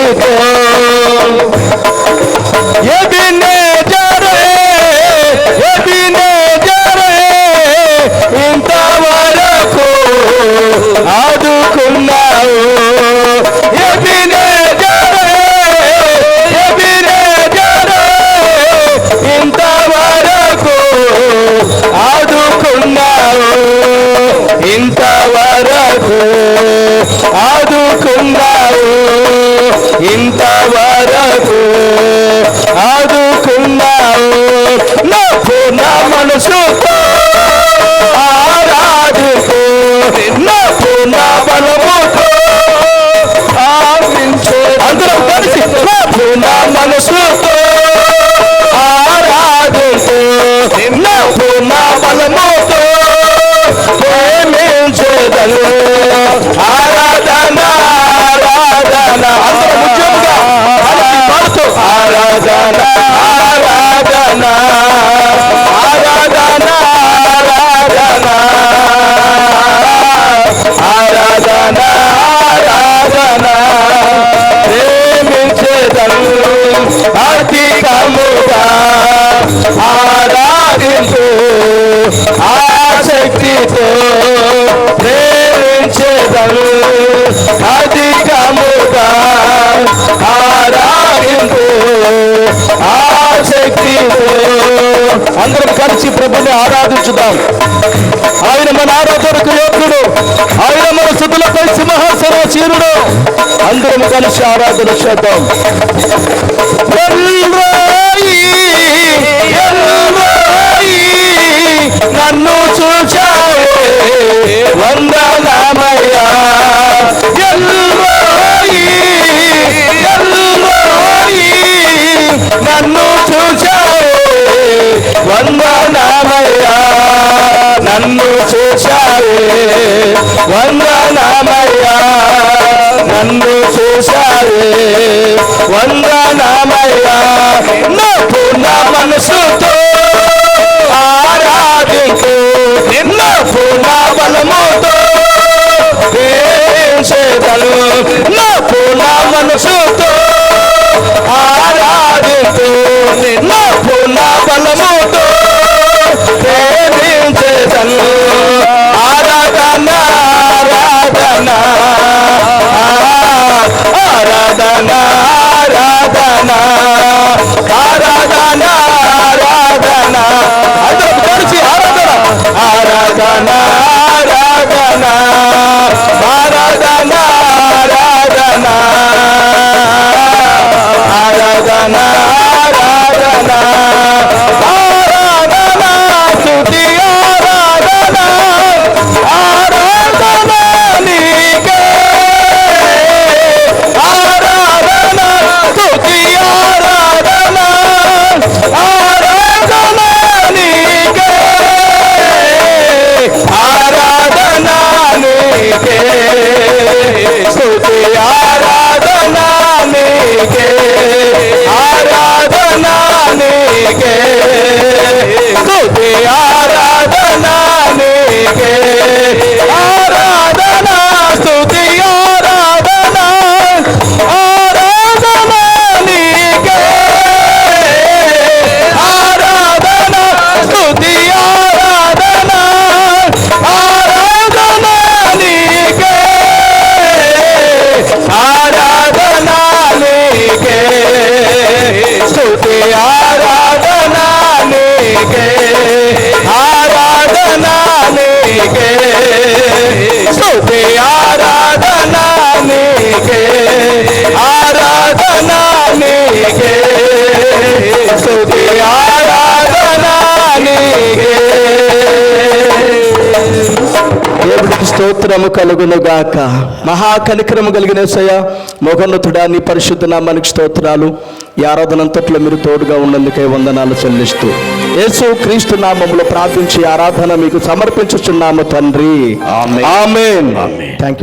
ఆశక్తితో ఎబినేజరే ఇంతవరకు ఆదుకున్నావు. ఎబినేజరే ఇంతవరకు ఆదుకున్నావు. ఇంతవరకు ఆదుకున్నావు. ఇంతవరకు ఆదుకున్నావు. నాకు నా మనసుతో ఆరాధిస్తూ నాకు నా బలముతో ఆవించే అందరూ కలిసి నాకు నా మనసుతో ఆరాధిస్తూ నాకు నా బలముతో ప్రేమించేదను. ఆరాధన ఆరాధన అందరూ ముఖ్యంగా పాడుతూ ఆరాధన ఆరాధన ఆరాధన ఆరాధన ఆరాధన ప్రేమించేదను. అధికముగా ఆరాధించు ఆసక్తితో ప్రేమించేదను. అధికముగా ఆరాధించు ఆసక్తితో. అందరం కలిసి ప్రభుని ఆరాధించుదాం. ఆయన మన ఆరాధనకు యోగ్యుడు. ఆయన మన స్తుతులపై సింహాసనాసీనుడు. అందరం కలిసి ఆరాధన చేద్దాం. నన్ను చూచావే వందనామయ్యా. నన్ను చూచావే వందనామయ్యా. నన్ను చూశావే వందనామయ్యా. నన్ను చూశావే వందనామయ్యా. నాకు నా మనసుతో ఆరాధించు నాకు నా బలముతో ప్రేమించేదను. నాకు నా మనసుతో ఆరాధించు నాకు నా బలముతో ప్రేమించేదను. ఆరాధన ఆరాధన ఆరాధన ఆరాధన ఆరాధన ఆరాధన అందరూ కలిసి ఆరాధన ఆరాధన ఆరాధన ఆరాధన ఆరాధన ఆరాధన ఆరాధన ఆరాధన స్తుతి ఆరాధన ఆరాధన నీకే. ఆరాధన స్తుతి ఆరాధన ఆరాధన నీకే. ఆరాధన నీకే స్తుతి ఆరాధన నీకే. ఆరాధన నీకే స్తుతి ఆరాధన నీకే. ఆరాధన స్తుతి ఆరాధన ఆరాధన నీకే. ఆరాధన స్తుతి ఆరాధన ఆరాధన నీకే. ఆరాధన నీకే స్తుతి ఆరాధన నీకే. ఆరాధన నీకే స్తుతి ఆరాధన నీకే. ఆరాధన నీకే స్తుతి ఆరాధన నీకే. దేవుడికి స్తోత్రము కలుగును గాక. మహాకనికరము కలిగిన యేసయ్య మోహోన్నతుడా నీ పరిశుద్ధ నామానికి స్తోత్రాలు. ఈ ఆరాధనంతట్లో మీరు తోడుగా ఉన్నందుకే వందనాలు చెల్లిస్తూ యేసు క్రీస్తు నామములో ప్రార్థించి ఆరాధన మీకు సమర్పించుచున్నాము తండ్రి. ఆమేన్. థాంక్యూ.